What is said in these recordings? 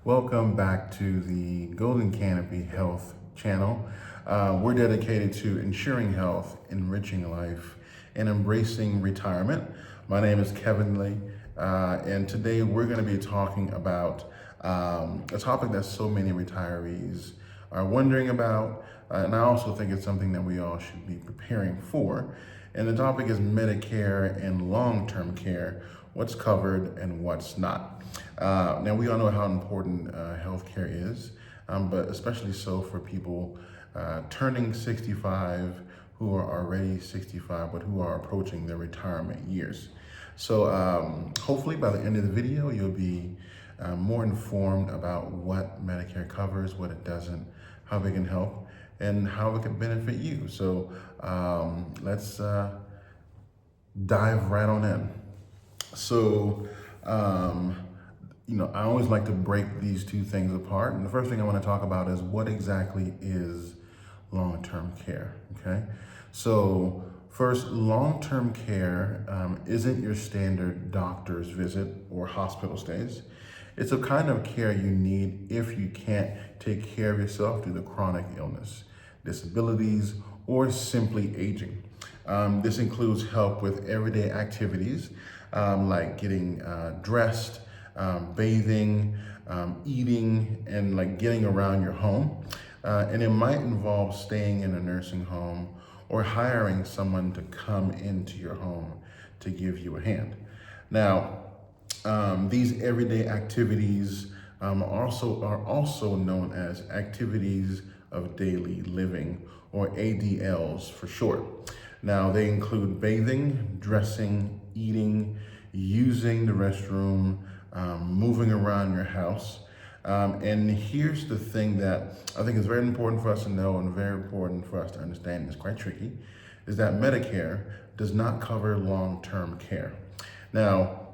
Welcome back to the Golden Canopy Health channel. We're dedicated to ensuring health, enriching life, and embracing retirement. My name is Kevin Lee, and today we're going to be talking about a topic that so many retirees are wondering about, and I also think it's something that we all should be preparing for. And the topic is Medicare and long-term care, what's covered and what's not. Now, we all know how important healthcare is, but especially so for people turning 65 who are already 65, but who are approaching their retirement years. So hopefully by the end of the video, you'll be more informed about what Medicare covers, what it doesn't, how it can help, and how it can benefit you. So let's dive right on in. So, I always like to break these two things apart. And the first thing I want to talk about is what exactly is long-term care, okay? So first, long-term care isn't your standard doctor's visit or hospital stays. It's a kind of care you need if you can't take care of yourself due to chronic illness, disabilities, or simply aging. This includes help with everyday activities like getting dressed, bathing, eating, and like getting around your home. And it might involve staying in a nursing home or hiring someone to come into your home to give you a hand. Now, these everyday activities are also known as activities of daily living, or ADLs for short. Now, they include bathing, dressing, eating, using the restroom, moving around your house. And here's the thing that I think is very important for us to know and very important for us to understand, it's quite tricky, is that Medicare does not cover long-term care. Now,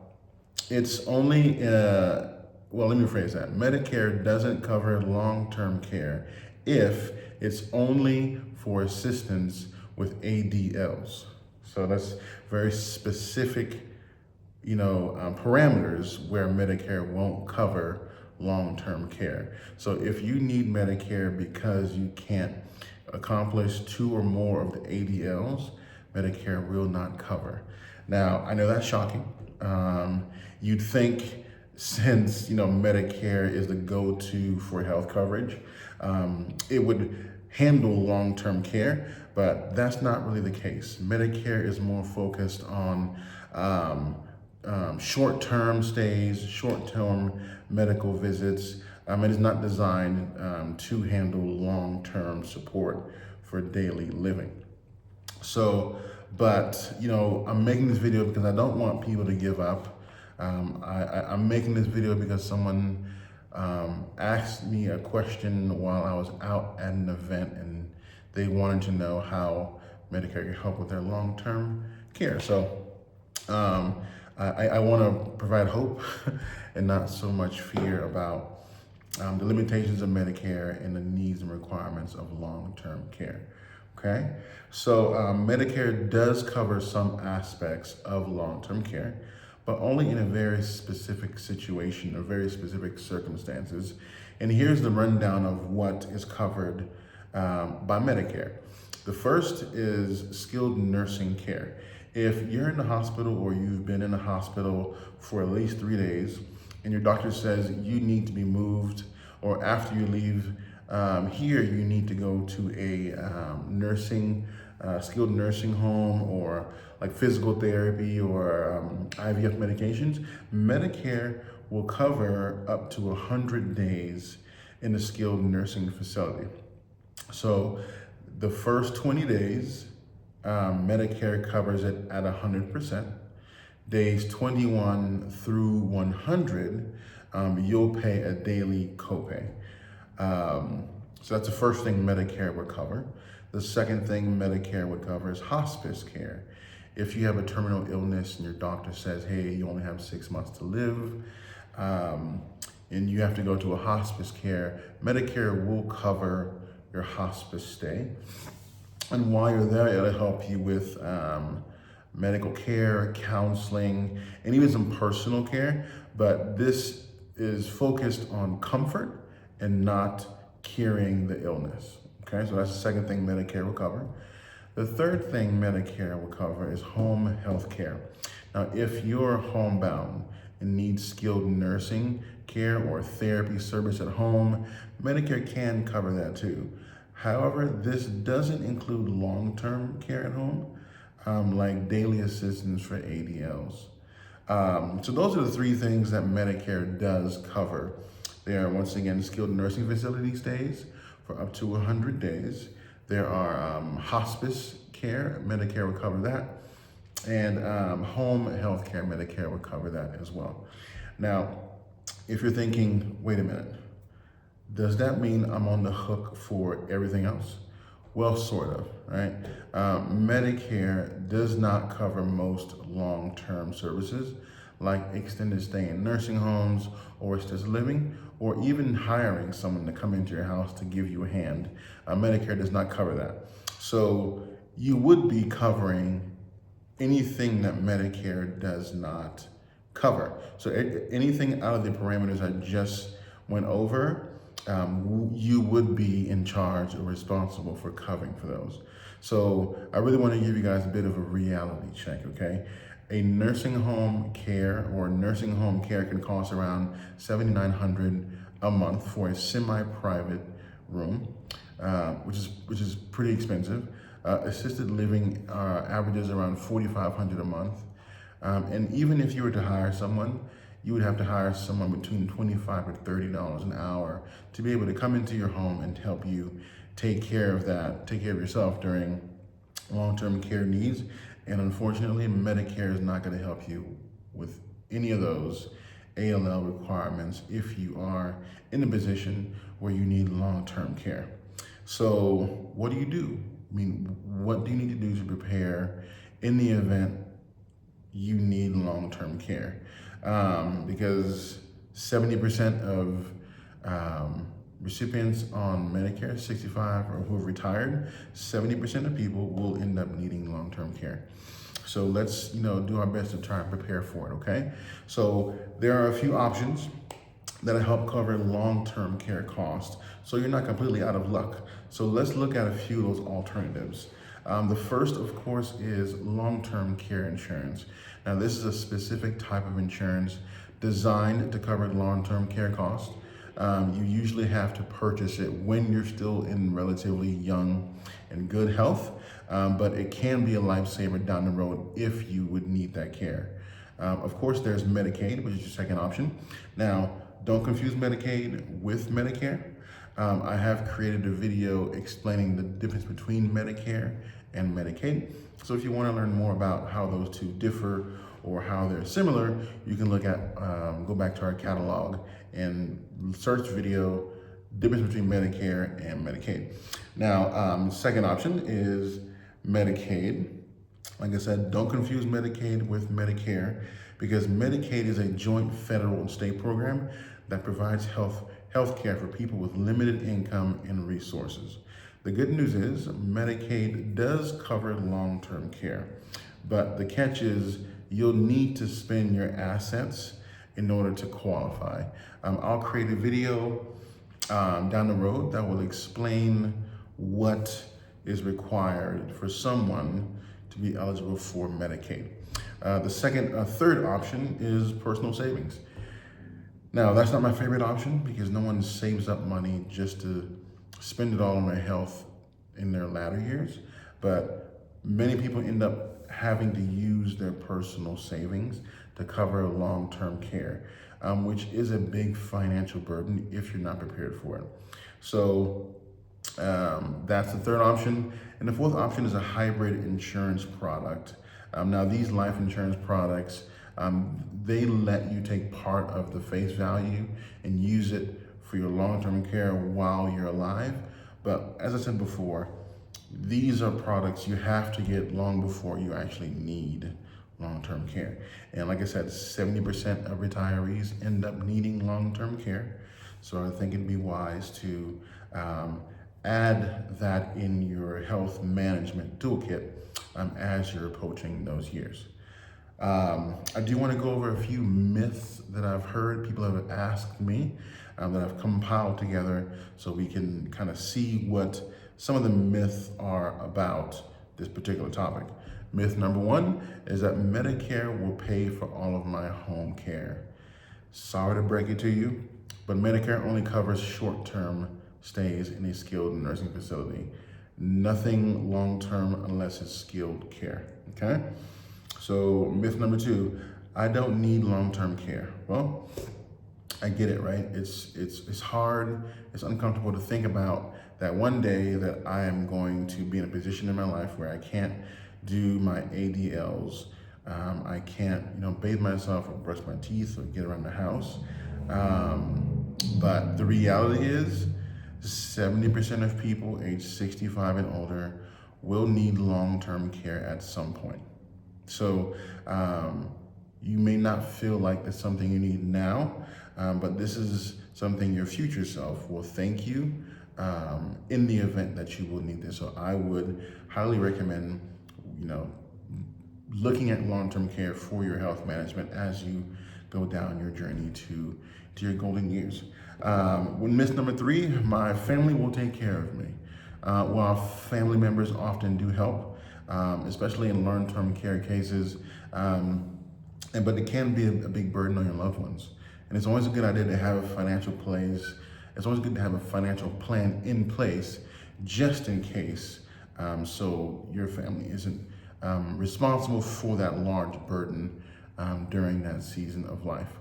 it's only, let me rephrase that. Medicare doesn't cover long-term care if it's only for assistance with ADLs. So that's very specific, parameters where Medicare won't cover long-term care. So if you need Medicare because you can't accomplish 2 or more of the ADLs, Medicare will not cover. Now, I know that's shocking. You'd think since, Medicare is the go-to for health coverage, it would handle long-term care, but that's not really the case. Medicare is more focused on short-term stays, short-term medical visits. It is not designed to handle long-term support for daily living. So, but, I'm making this video because I don't want people to give up. I'm making this video because someone asked me a question while I was out at an event, and they wanted to know how Medicare can help with their long-term care. So I want to provide hope and not so much fear about the limitations of Medicare and the needs and requirements of long-term care. Okay, so Medicare does cover some aspects of long-term care, but only in a very specific situation or very specific circumstances. And here's the rundown of what is covered by Medicare. The first is skilled nursing care. If you're in the hospital or you've been in the hospital for at least 3 days and your doctor says you need to be moved, or after you leave here, you need to go to a skilled nursing home, or like physical therapy or IVF medications, Medicare will cover up to 100 days in a skilled nursing facility. So the first 20 days, Medicare covers it at 100%. Days 21 through 100, you'll pay a daily copay. So that's the first thing Medicare would cover. The second thing Medicare would cover is hospice care. If you have a terminal illness and your doctor says, hey, you only have 6 months to live, and you have to go to a hospice care, Medicare will cover your hospice stay. And while you're there, it'll help you with medical care, counseling, and even some personal care. But this is focused on comfort and not curing the illness. Okay, so that's the second thing Medicare will cover. The third thing Medicare will cover is home health care. Now, if you're homebound and need skilled nursing care or therapy service at home, Medicare can cover that too. However, this doesn't include long-term care at home, like daily assistance for ADLs. So those are the three things that Medicare does cover. There are, once again, skilled nursing facility stays for up to 100 days. There are hospice care, Medicare will cover that. And home health care, Medicare will cover that as well. Now, if you're thinking, wait a minute, does that mean I'm on the hook for everything else? Well, sort of, right? Medicare does not cover most long-term services like extended stay in nursing homes or assisted living, or even hiring someone to come into your house to give you a hand. Medicare does not cover that. So you would be covering anything that Medicare does not cover. So anything out of the parameters I just went over, you would be in charge or responsible for covering for those. So I really want to give you guys a bit of a reality check, okay? A nursing home care can cost around $7,900 a month for a semi-private room, which is pretty expensive. Assisted living averages around $4,500 a month. And even if you were to hire someone, you would have to hire someone between $25 to $30 an hour to be able to come into your home and help you take care of yourself during long-term care needs. And unfortunately, Medicare is not going to help you with any of those ALL requirements if you are in a position where you need long-term care. So what do you do? I mean, what do you need to do to prepare in the event you need long-term care? Because 70% of recipients on Medicare 65 or who have retired, 70% of people will end up needing long-term care. So let's do our best to try and prepare for it, okay? So there are a few options that help cover long-term care costs, so you're not completely out of luck. So let's look at a few of those alternatives. The first, of course, is long-term care insurance. Now, this is a specific type of insurance designed to cover long-term care costs. You usually have to purchase it when you're still in relatively young and good health, but it can be a lifesaver down the road if you would need that care. Of course, there's Medicaid, which is your second option. Now, don't confuse Medicaid with Medicare. I have created a video explaining the difference between Medicare and Medicaid. So if you want to learn more about how those two differ or how they're similar, you can go back to our catalog and search video, difference between Medicare and Medicaid. Now, second option is Medicaid. Like I said, don't confuse Medicaid with Medicare, because Medicaid is a joint federal and state program that provides health care for people with limited income and resources. The good news is Medicaid does cover long-term care, but the catch is you'll need to spend your assets in order to qualify. I'll create a video down the road that will explain what is required for someone to be eligible for Medicaid. Third option is personal savings. Now, that's not my favorite option because no one saves up money just to spend it all on their health in their latter years. But many people end up having to use their personal savings to cover long-term care, which is a big financial burden if you're not prepared for it. So that's the third option. And the fourth option is a hybrid insurance product. Now, these life insurance products, they let you take part of the face value and use it for your long-term care while you're alive. But as I said before, these are products you have to get long before you actually need long-term care. And like I said, 70% of retirees end up needing long-term care. So I think it'd be wise to add that in your health management toolkit as you're approaching those years. I do want to go over a few myths that I've heard people have asked me, that I've compiled together so we can kind of see what some of the myths are about this particular topic. Myth number one is that Medicare will pay for all of my home care. Sorry to break it to you, but Medicare only covers short-term stays in a skilled nursing facility. Nothing long-term unless it's skilled care, okay? So myth number two, I don't need long-term care. Well, I get it, right? It's hard, it's uncomfortable to think about that one day that I am going to be in a position in my life where I can't do my ADLs. I can't, bathe myself or brush my teeth or get around the house. But the reality is 70% of people age 65 and older will need long-term care at some point. So you may not feel like that's something you need now, but this is something your future self will thank you in the event that you will need this. So I would highly recommend, looking at long-term care for your health management as you go down your journey to your golden years. Myth number three, my family will take care of me. While family members often do help, especially in long-term care cases, but it can be a big burden on your loved ones. And it's always a good idea to have a financial plan in place just in case, so your family isn't responsible for that large burden during that season of life.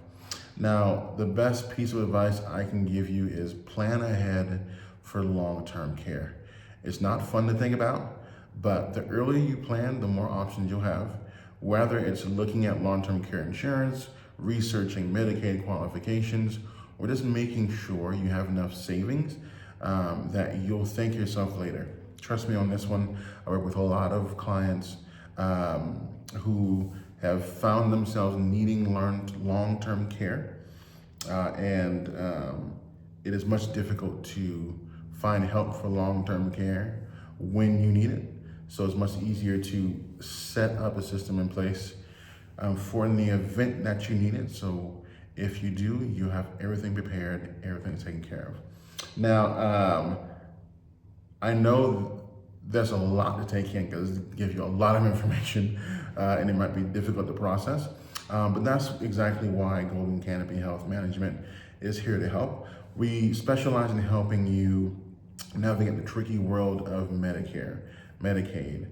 Now, the best piece of advice I can give you is plan ahead for long-term care. It's not fun to think about, but the earlier you plan, the more options you'll have. Whether it's looking at long-term care insurance, researching Medicaid qualifications, or just making sure you have enough savings that you'll thank yourself later. Trust me on this one. I work with a lot of clients who have found themselves needing long-term care, and it is much difficult to find help for long-term care when you need it. So it's much easier to set up a system in place for in the event that you need it. So if you do, you have everything prepared, everything taken care of. Now, I know there's a lot to take in because it gives you a lot of information and it might be difficult to process. But that's exactly why Golden Canopy Health Management is here to help. We specialize in helping you navigate the tricky world of Medicare, Medicaid,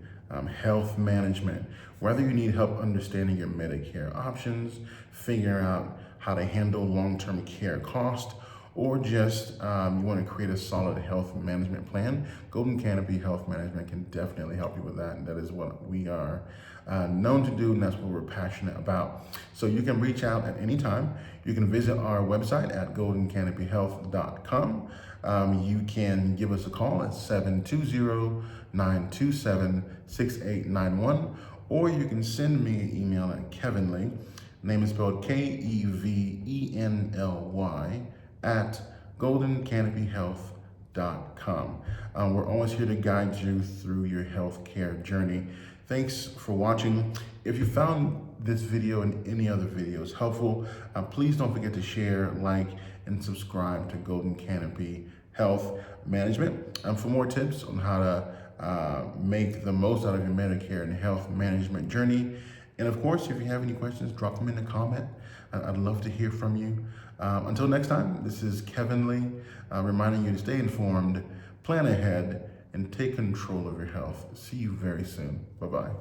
health management, whether you need help understanding your Medicare options, figuring out how to handle long-term care cost, or just you want to create a solid health management plan. Golden Canopy Health Management can definitely help you with that, and that is what we are known to do, and that's what we're passionate about. So you can reach out at any time. You can visit our website at goldencanopyhealth.com. You can give us a call at 720-927-6891, or you can send me an email at Kevinly, name is spelled Kevenly, at goldencanopyhealth.com. We're always here to guide you through your healthcare journey. Thanks for watching. If you found this video and any other videos helpful, please don't forget to share, like, and subscribe to Golden Canopy Health Management. For more tips on how to make the most out of your Medicare and health management journey. And of course, if you have any questions, drop them in the comment. I'd love to hear from you. Until next time, this is Kevin Lee, reminding you to stay informed, plan ahead, and take control of your health. See you very soon. Bye-bye.